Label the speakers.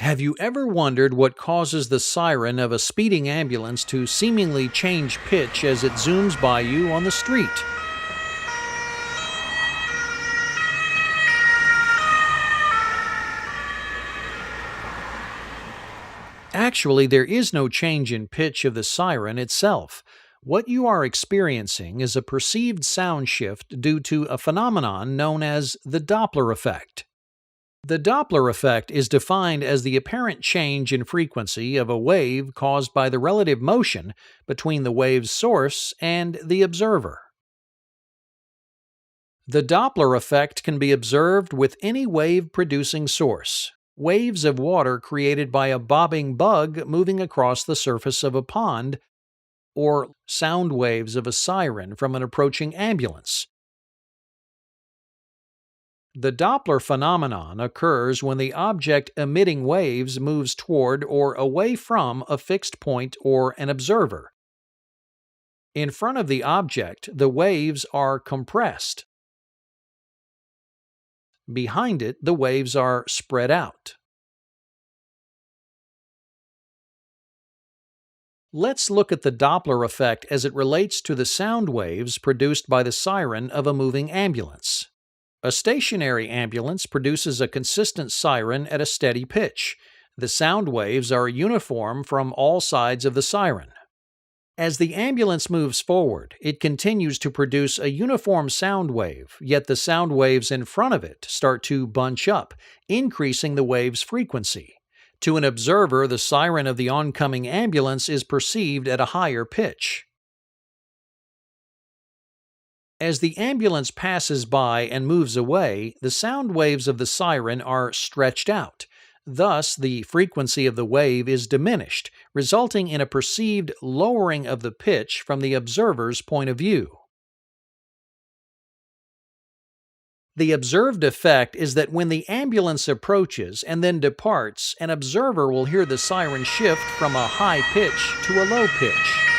Speaker 1: Have you ever wondered what causes the siren of a speeding ambulance to seemingly change pitch as it zooms by you on the street? Actually, there is no change in pitch of the siren itself. What you are experiencing is a perceived sound shift due to a phenomenon known as the Doppler Effect. The Doppler effect is defined as the apparent change in frequency of a wave caused by the relative motion between the wave's source and the observer. The Doppler effect can be observed with any wave-producing source. Waves of water created by a bobbing bug moving across the surface of a pond, or sound waves of a siren from an approaching ambulance. The Doppler phenomenon occurs when the object emitting waves moves toward or away from a fixed point or an observer. In front of the object, the waves are compressed. Behind it, the waves are spread out. Let's look at the Doppler effect as it relates to the sound waves produced by the siren of a moving ambulance. A stationary ambulance produces a consistent siren at a steady pitch. The sound waves are uniform from all sides of the siren. As the ambulance moves forward, it continues to produce a uniform sound wave, yet the sound waves in front of it start to bunch up, increasing the wave's frequency. To an observer, the siren of the oncoming ambulance is perceived at a higher pitch. As the ambulance passes by and moves away, the sound waves of the siren are stretched out. Thus, the frequency of the wave is diminished, resulting in a perceived lowering of the pitch from the observer's point of view. The observed effect is that when the ambulance approaches and then departs, an observer will hear the siren shift from a high pitch to a low pitch.